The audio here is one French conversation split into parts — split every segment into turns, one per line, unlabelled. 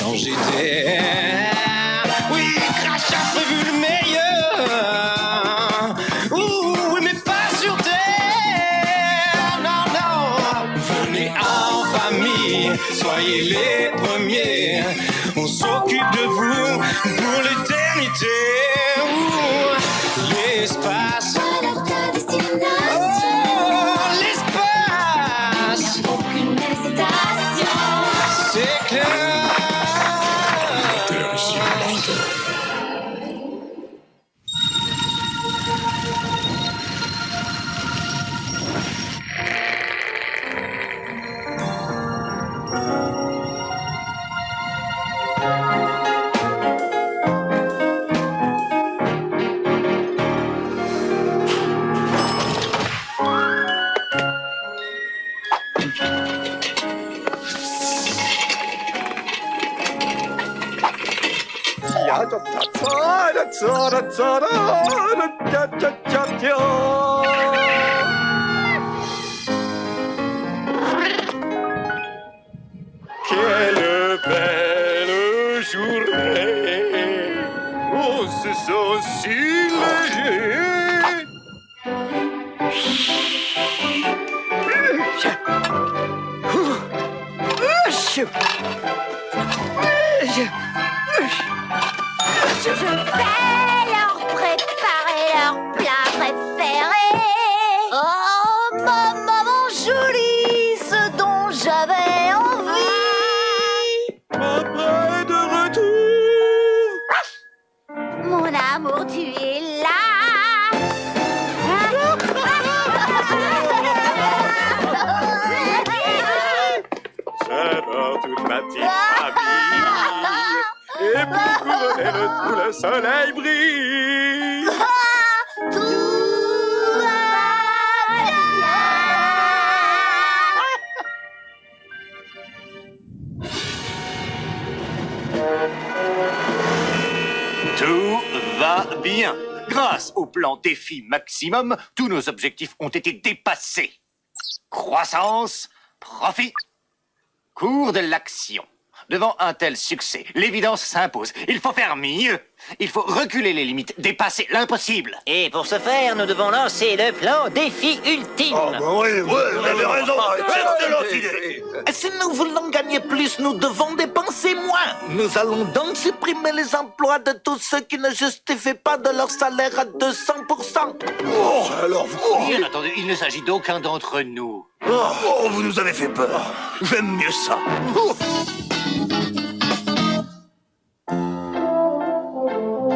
quand j'étais. Oui, crash a prévu le meilleur. Ouh, oui, mais pas sur terre. Non, non. Venez en famille, soyez les premiers. On s'occupe de vous pour l'éternité. Ouh, l'espace. C'est clair.
Quelle belle journée! Oh, ce sont si léger!
Je vais leur préparer leur plat préféré. Oh, ma maman jolie, ce dont j'avais envie.
Papa est de retour!
Mon amour, tu es là.
J'adore toute ma petite famille. Et pour couronner le tout, le soleil brille.
Tout va
Tout va bien. Grâce au plan défi maximum, tous nos objectifs ont été dépassés. Croissance, profit, cours de l'action. Devant un tel succès, l'évidence s'impose. Il faut faire mieux. Il faut reculer les limites, dépasser l'impossible.
Et pour ce faire, nous devons lancer le plan défi ultime.
Oui, vous avez raison. Excellente idée.
Si nous voulons gagner plus, nous devons dépenser moins. Nous allons donc supprimer les emplois de tous ceux qui ne justifient pas de leur salaire à 200%.
Oh, alors vous...
Bien entendu, il ne s'agit d'aucun d'entre nous.
Oh, vous nous avez fait peur. J'aime mieux ça.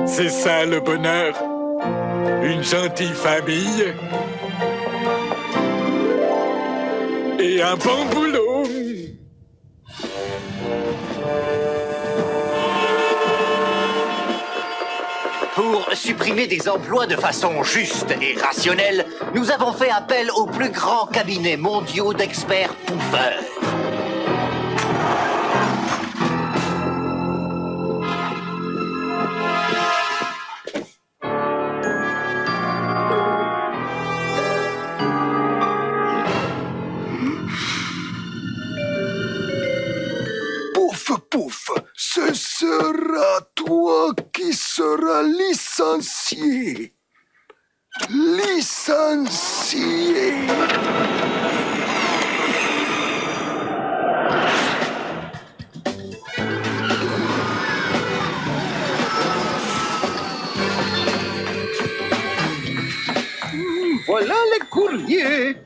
C'est ça le bonheur. Une gentille famille. Et un bon boulot.
Pour supprimer des emplois de façon juste et rationnelle, nous avons fait appel aux plus grands cabinets mondiaux d'experts pouffeurs.
Pouf, pouf, ce sera toi qui seras licencié. Licencié. Voilà les courriers.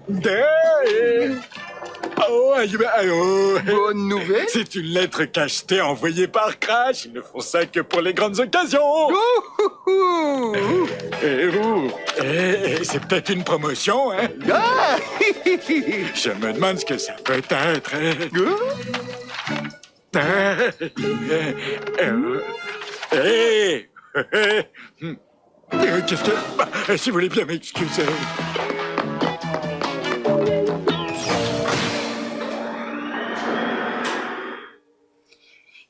Bonne nouvelle.
C'est une lettre cachetée envoyée par Crash. Ils ne font ça que pour les grandes occasions. C'est peut-être une promotion, hein? Je me demande ce que ça peut être. Qu'est-ce que... si vous voulez bien m'excuser.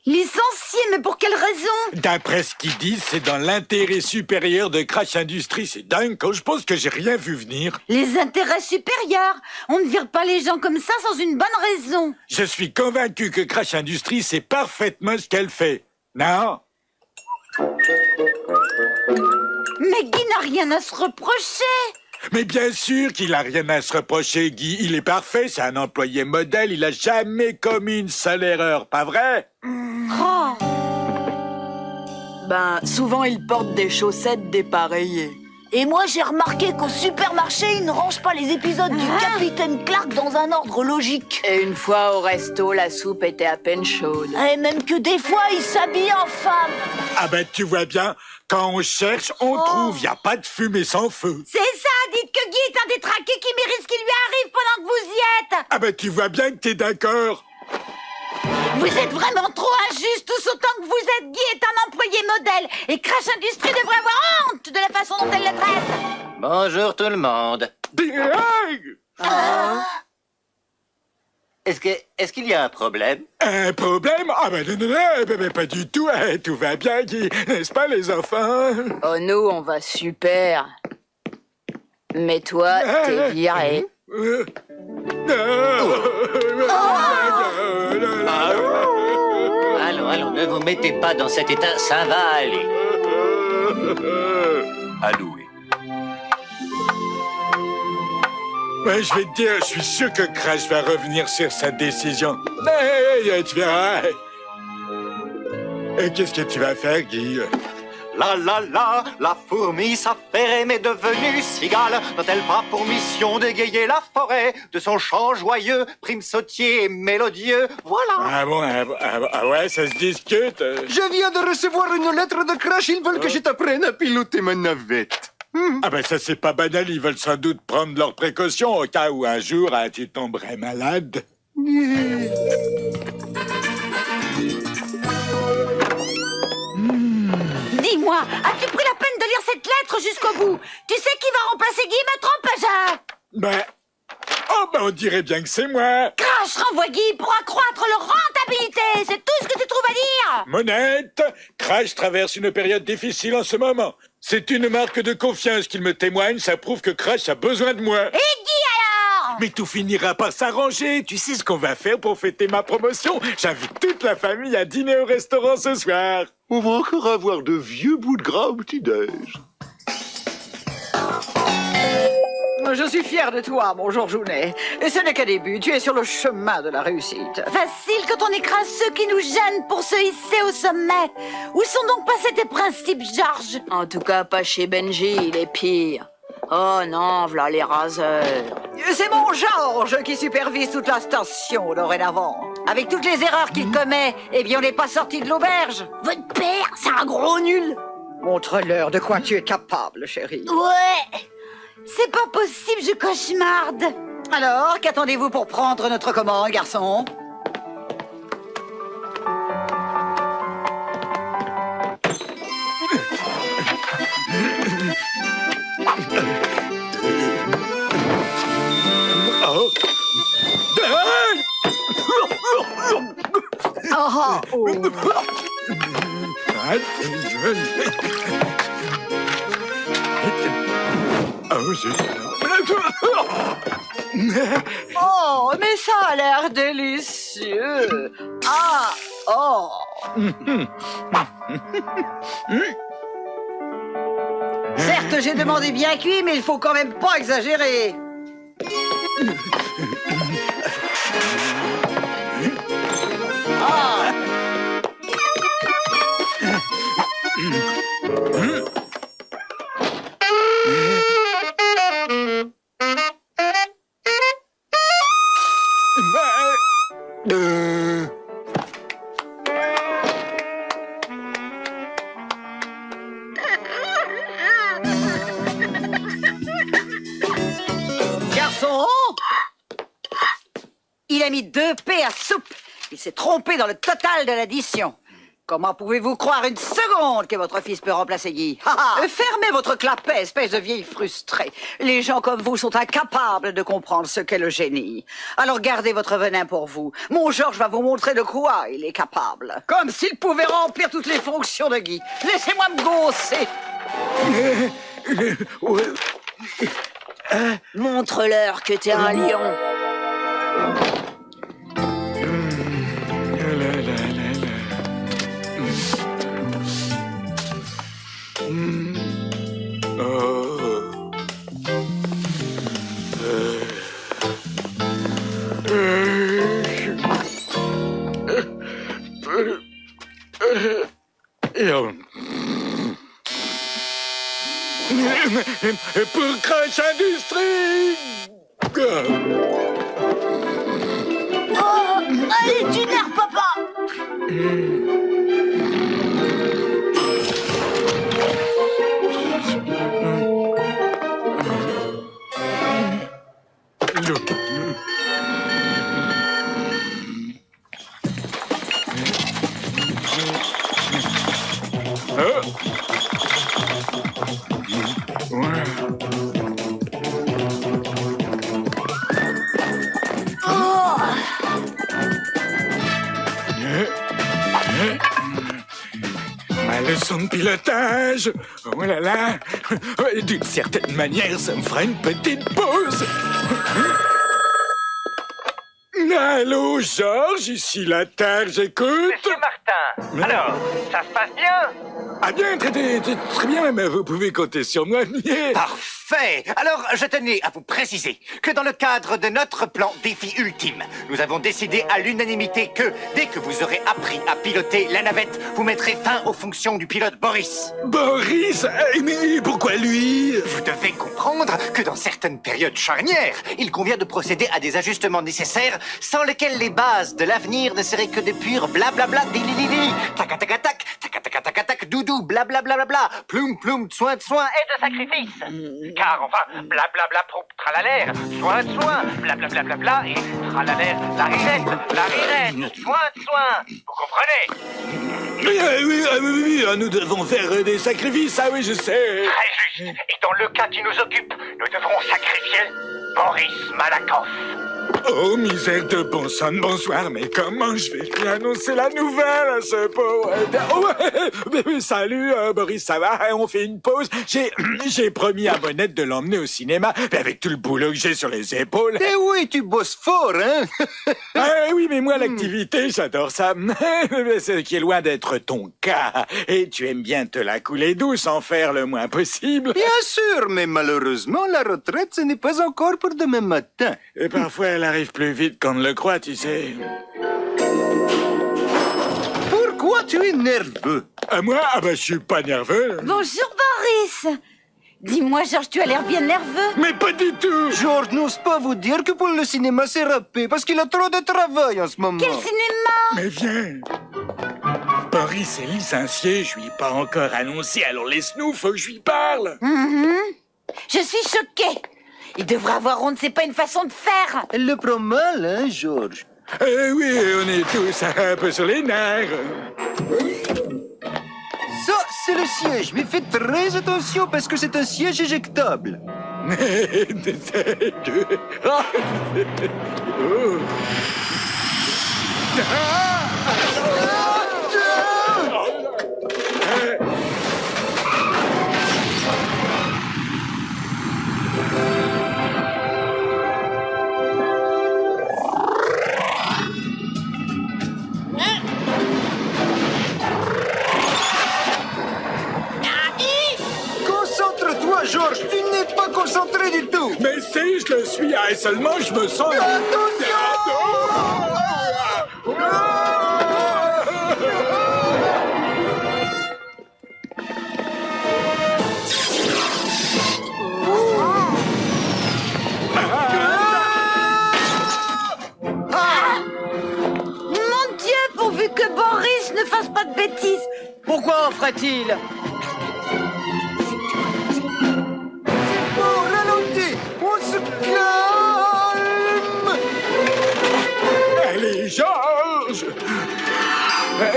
Licencié, mais pour quelle raison?
D'après ce qu'ils disent, c'est dans l'intérêt supérieur de Crash Industries. C'est dingue, quand je pense que j'ai rien vu venir.
Les intérêts supérieurs. On ne vire pas les gens comme ça sans une bonne raison.
Je suis convaincu que Crash Industries sait parfaitement ce qu'elle fait. Non?
Mais Guy n'a rien à se reprocher.
Mais bien sûr qu'il a rien à se reprocher, Guy. Il est parfait, c'est un employé modèle. Il a jamais commis une seule erreur, pas vrai?
Oh.
Ben, souvent, ils portent des chaussettes dépareillées.
Et moi, j'ai remarqué qu'au supermarché, ils ne rangent pas les épisodes du Capitaine Clark dans un ordre logique.
Et une fois au resto, la soupe était à peine chaude.
Et même que des fois, ils s'habillent en femme.
Ah ben, tu vois bien, quand on cherche, on trouve. Y a pas de fumée sans feu.
C'est ça, dites que Guy est un détraqué qui mérite ce qui lui arrive pendant que vous y êtes.
Ah ben, tu vois bien que t'es d'accord.
Vous êtes vraiment trop injuste, tous autant que vous êtes. Guy est un employé modèle et Crash Industries devrait avoir honte de la façon dont elle le traite.
Bonjour tout le monde. Est-ce qu'il y a un problème?
Un problème? Ah ben non, ben, pas du tout. Tout va bien, Guy. N'est-ce pas, les enfants?
Oh, nous, on va super. Mais toi, t'es viré.
Allons, ne vous mettez pas dans cet état, ça va aller.
Alloué.
Ouais, je vais te dire, je suis sûr que Crash va revenir sur sa décision. Tu verras. Et qu'est-ce que tu vas faire, Guy?
La fourmi s'affaire est devenue cigale, dont-elle pas pour mission d'égayer la forêt de son chant joyeux, prime sautier et mélodieux, voilà.
Ah bon, ah ouais, ça se discute.
Je viens de recevoir une lettre de Crash. Ils veulent que je t'apprenne à piloter ma navette.
Ah ben ça, c'est pas banal. Ils veulent sans doute prendre leurs précautions au cas où un jour tu tomberais malade.
Dis-moi, as-tu pris la peine de lire cette lettre jusqu'au bout? Tu sais qui va remplacer Guy, me trompe-je?
Ben... Oh, ben on dirait bien que c'est moi.
Crash renvoie Guy pour accroître leur rentabilité. C'est tout ce que tu trouves à dire.
Monette, Crash traverse une période difficile en ce moment. C'est une marque de confiance qu'il me témoigne. Ça prouve que Crash a besoin de moi.
Et Guy alors?
Mais tout finira par s'arranger. Tu sais ce qu'on va faire pour fêter ma promotion? J'invite toute la famille à dîner au restaurant ce soir.
On va encore avoir de vieux bouts de gras au petit-déj.
Je suis fier de toi, mon Georgounet. Et ce n'est qu'un début. Tu es sur le chemin de la réussite.
Facile quand on écrase ceux qui nous gênent pour se hisser au sommet. Où sont donc passés tes principes, Georges?
En tout cas, pas chez Benji, il est pire. Oh non, voilà les raseurs.
C'est mon Georges qui supervise toute la station dorénavant. Avec toutes les erreurs qu'il commet, eh bien on n'est pas sorti de l'auberge.
Votre père, c'est un gros nul.
Montre-leur de quoi tu es capable, chérie.
Ouais.
C'est pas possible, je cauchemarde.
Alors, qu'attendez-vous pour prendre notre commande, garçon? Oh, mais ça a l'air délicieux. Ah, oh. Certes, j'ai demandé bien cuit, mais il faut quand même pas exagérer. Ah. Garçon, il a mis 2 P à soupe. Il s'est trompé dans le total de l'addition. Comment pouvez-vous croire une seconde que votre fils peut remplacer Guy? Fermez votre clapet, espèce de vieille frustrée. Les gens comme vous sont incapables de comprendre ce qu'est le génie. Alors gardez votre venin pour vous. Mon Georges va vous montrer de quoi il est capable. Comme s'il pouvait remplir toutes les fonctions de Guy. Laissez-moi me gausser.
Montre-leur que t'es un lion.
Pour Crash Industries.
Oh, allez, tu nerfs, papa.
Ma leçon de pilotage. Oh là là. D'une certaine manière, ça me fera une petite pause. Allô, Georges, ici la Terre, j'écoute.
Monsieur Martin, alors, ça se passe bien?
Ah bien, très bien, mais vous pouvez compter sur moi.
Parfait. Alors, je tenais à vous préciser que dans le cadre de notre plan défi ultime, nous avons décidé à l'unanimité que, dès que vous aurez appris à piloter la navette, vous mettrez fin aux fonctions du pilote Boris.
Boris? Mais pourquoi lui?
Vous devez comprendre que dans certaines périodes charnières, il convient de procéder à des ajustements nécessaires sans lesquels les bases de l'avenir ne seraient que de purs blablabla dililili, tac-tac-tac, tac-tac-tac, doudou, blablabla, ploum ploum, soin de soin
Et de sacrifice. Car enfin, blablabla proup tralalaire, soin de soin, blablabla et tralalaire, la rirette, soin de soin. Vous comprenez?
Oui, nous devons faire des sacrifices, ah oui, je sais.
Très juste. Et dans le cas qui nous occupe, nous devrons sacrifier Boris Malakoff.
Oh, misère de bon sang de bonsoir, mais comment je vais lui annoncer la nouvelle à ce pauvre... Oh, salut, Boris, ça va? On fait une pause? J'ai promis à Bonnette de l'emmener au cinéma, mais avec tout le boulot que j'ai sur les épaules...
Eh oui, tu bosses fort, hein?
Oui, mais moi, l'activité, j'adore ça. Ce qui est loin d'être ton cas. Et tu aimes bien te la couler douce, en faire le moins possible.
Bien sûr, mais malheureusement, la retraite, ce n'est pas encore pour demain matin.
Et parfois, elle arrive plus vite qu'on ne le croit, tu sais.
Pourquoi tu es nerveux?
Moi? Je suis pas nerveux.
Bonjour, Boris. Dis-moi, Georges, tu as l'air bien nerveux.
Mais pas du tout.
Georges n'ose pas vous dire que pour le cinéma, c'est râpé, parce qu'il a trop de travail en ce moment.
Quel cinéma?
Mais viens. Boris est licencié, je lui ai pas encore annoncé, alors laisse-nous, faut que je lui parle.
Je suis choquée. Il devrait avoir honte, c'est pas une façon de faire.
Elle le prend mal, hein, Georges?
Oui, on est tous un peu sur les nerfs.
Ça, c'est le siège, mais faites très attention parce que c'est un siège éjectable.
Oh.
Concentre-toi, Georges, tu n'es pas concentré du tout.
Mais si, je le suis, seulement je me sens...
Mon Dieu, pourvu que Boris ne fasse pas de bêtises.
Pourquoi en ferait-il?
Oh, ralenti, on se calme.
Allez, Georges!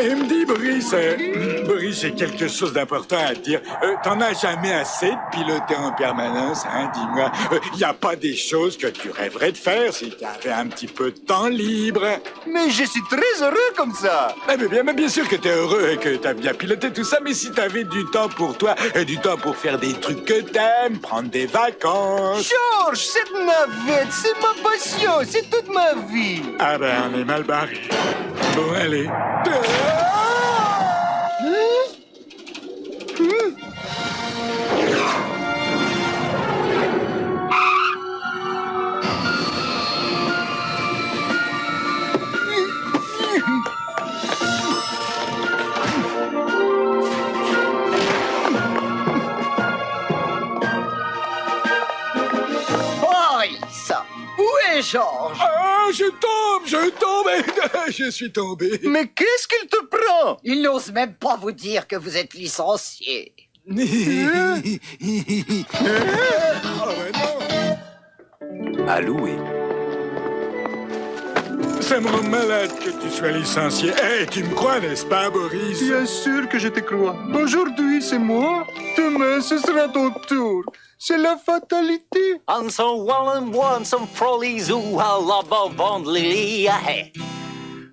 Il me dit, Boris, j'ai quelque chose d'important à te dire. T'en as jamais assez de piloter en permanence, hein, dis-moi. Y a pas des choses que tu rêverais de faire si tu avais un petit peu de temps libre?
Mais je suis très heureux comme ça.
Mais bien sûr que t'es heureux et que t'as bien piloté tout ça, mais si t'avais du temps pour toi, et du temps pour faire des trucs que t'aimes, prendre des vacances...
Georges, cette navette, c'est ma passion, c'est toute ma vie.
Ah ben, on est mal barré. Bon, allez.
Boris, où est Georges?
Ah, je tombe, je suis tombé.
Mais qu'est-ce qu'il te prend?
Il n'ose même pas vous dire que vous êtes licencié.
Oh, ben non.
À louer.
Ça me rend malade que tu sois licencié. Hey, tu me crois, n'est-ce pas, Boris?
Bien sûr que je te crois. Aujourd'hui, c'est moi. Demain, ce sera ton tour. C'est la fatalité.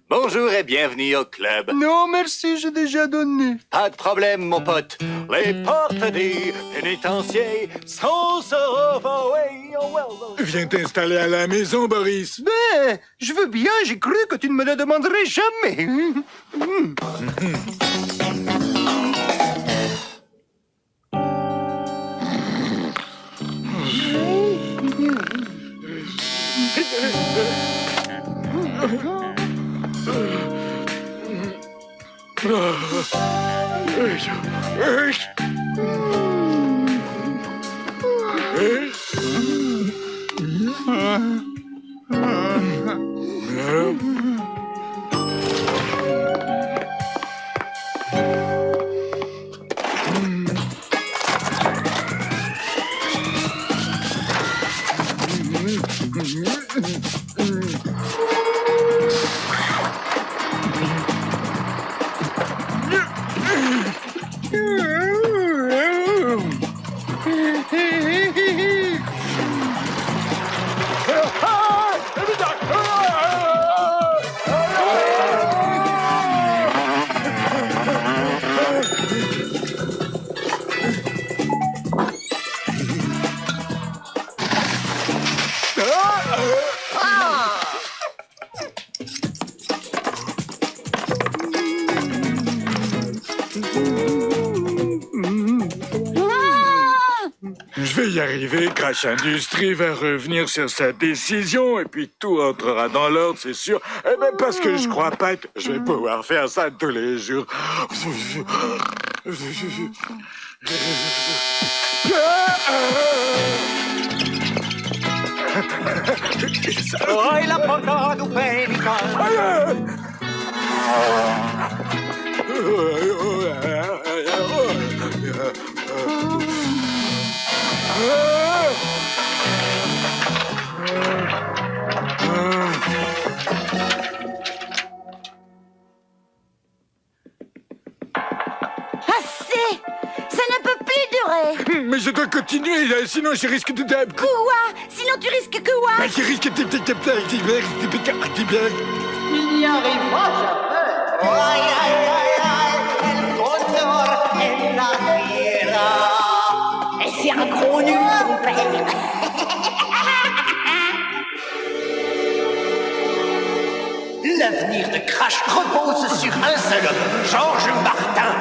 Bonjour et bienvenue au club.
Non, merci, j'ai déjà donné.
Pas de problème, mon pote. Les portes du pénitencier sont ouvertes.
Viens t'installer à la maison, Boris.
Ben, je veux bien, j'ai cru que tu ne me le demanderais jamais.
Je vais y arriver. Crash Industries va revenir sur sa décision et puis tout entrera dans l'ordre, c'est sûr. Eh ben parce que je crois pas que je vais pouvoir faire ça tous les jours.
Oi la porta do
Assez! Ça ne peut plus durer!
Mais je dois continuer, sinon je risque de...
Quoi? Sinon tu risques que quoi?
Je risque de...
Il n'y arrivera jamais.
C'est un gros nul, ton père!
L'avenir de Crash repose sur un seul homme, Georges Martin.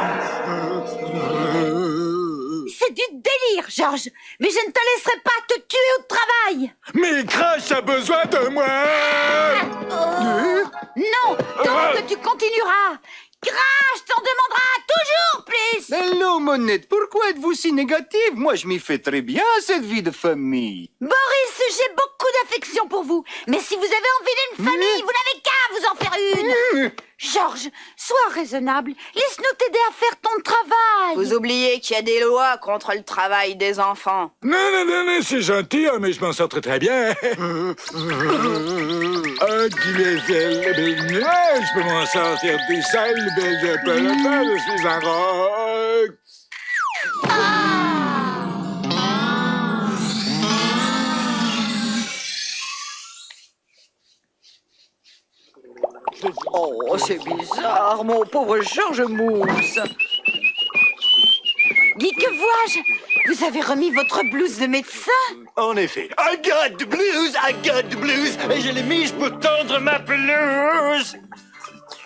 C'est du délire, Georges! Mais je ne te laisserai pas te tuer au travail!
Mais Crash a besoin de moi!
Non! Tant que tu continueras! Crash t'en demandera toujours plus!
Hello, Monette, pourquoi êtes-vous si négative? Moi, je m'y fais très bien, cette vie de famille.
Boris, j'ai beaucoup d'affection pour vous. Mais si vous avez envie d'une famille, vous n'avez qu'à vous en faire une. Georges, sois raisonnable. Laisse-nous t'aider à faire ton travail.
Vous oubliez qu'il y a des lois contre le travail des enfants.
Non, c'est gentil, hein, mais je m'en sors très très bien. Je peux m'en sortir tout seul, je peux le faire, je suis un rock.
Oh, c'est bizarre, mon pauvre Georges Mousse.
Guy, que vois-je? Vous avez remis votre blouse de médecin?
En effet. I got the blues, et je l'ai mise pour tendre ma pelouse.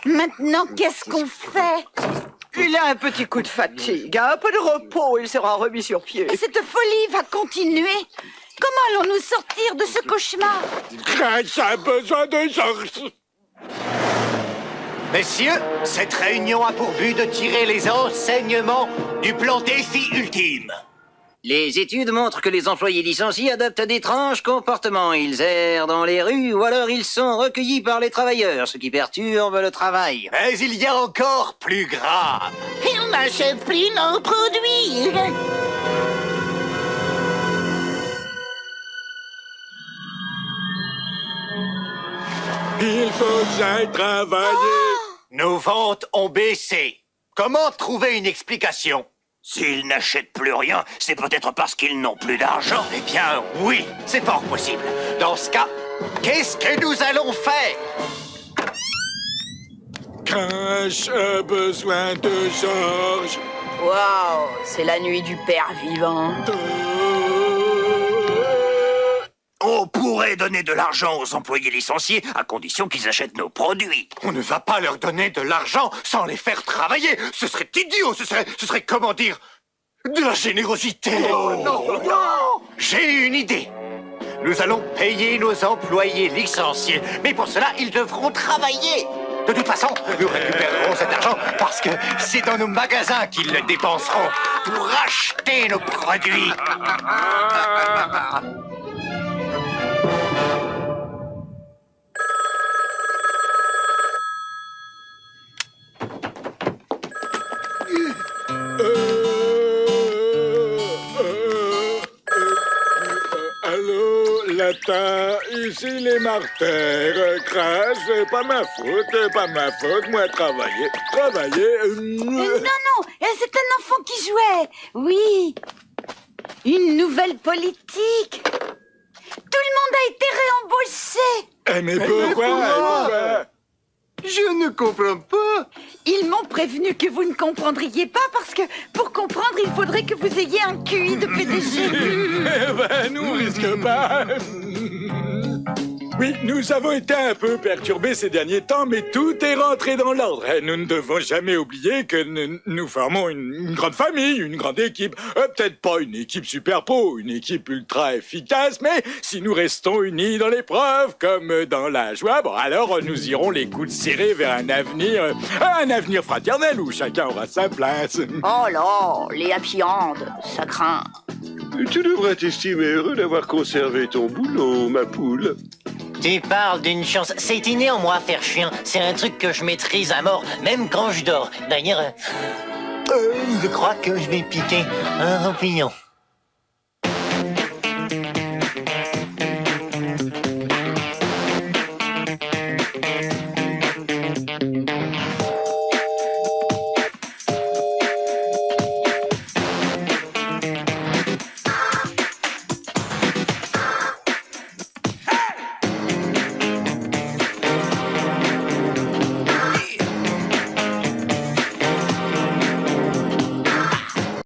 Maintenant, qu'est-ce qu'on fait?
Il a un petit coup de fatigue, un peu de repos, il sera remis sur pied.
Et cette folie va continuer. Comment allons-nous sortir de ce cauchemar?
Crash a besoin de Georges.
Messieurs, cette réunion a pour but de tirer les enseignements du plan défi ultime.
Les études montrent que les employés licenciés adoptent d'étranges comportements. Ils errent dans les rues ou alors ils sont recueillis par les travailleurs, ce qui perturbe le travail.
Mais il y a encore plus grave.
Ils n'achètent plus nos produits.
Il faut que j'aille travailler.
Nos ventes ont baissé. Comment trouver une explication? S'ils n'achètent plus rien, c'est peut-être parce qu'ils n'ont plus d'argent. Eh bien, oui, c'est fort possible. Dans ce cas, qu'est-ce que nous allons faire?
Crash a besoin de Georges.
Waouh, c'est la nuit du père vivant.
On pourrait donner de l'argent aux employés licenciés à condition qu'ils achètent nos produits. On ne va pas leur donner de l'argent sans les faire travailler. Ce serait idiot, ce serait comment dire, de la générosité. Non. J'ai une idée. Nous allons payer nos employés licenciés, mais pour cela, ils devront travailler. De toute façon, nous récupérerons cet argent parce que c'est dans nos magasins qu'ils le dépenseront pour acheter nos produits.
Allô, Latin, ici les martyrs. Crash, c'est pas ma faute, moi travailler.
Non, c'est un enfant qui jouait. Oui, une nouvelle politique. Tout le monde a été réembauché.
Mais pourquoi?
Je ne comprends pas.
Ils m'ont prévenu que vous ne comprendriez pas parce que pour comprendre, il faudrait que vous ayez un QI de PDG.
Nous, on risque pas. Oui, nous avons été un peu perturbés ces derniers temps, mais tout est rentré dans l'ordre. Nous ne devons jamais oublier que nous formons une grande famille, une grande équipe. Peut-être pas une équipe super pro, une équipe ultra efficace, mais si nous restons unis dans l'épreuve, comme dans la joie, bon, alors nous irons les coudes serrés vers un avenir fraternel où chacun aura sa place.
Oh là, les happy end, ça craint.
Tu devrais t'estimer heureux d'avoir conservé ton boulot, ma poule.
Tu parles d'une chance. C'est inné en moi, faire chien. C'est un truc que je maîtrise à mort, même quand je dors. D'ailleurs, je crois que je vais piquer un champignon.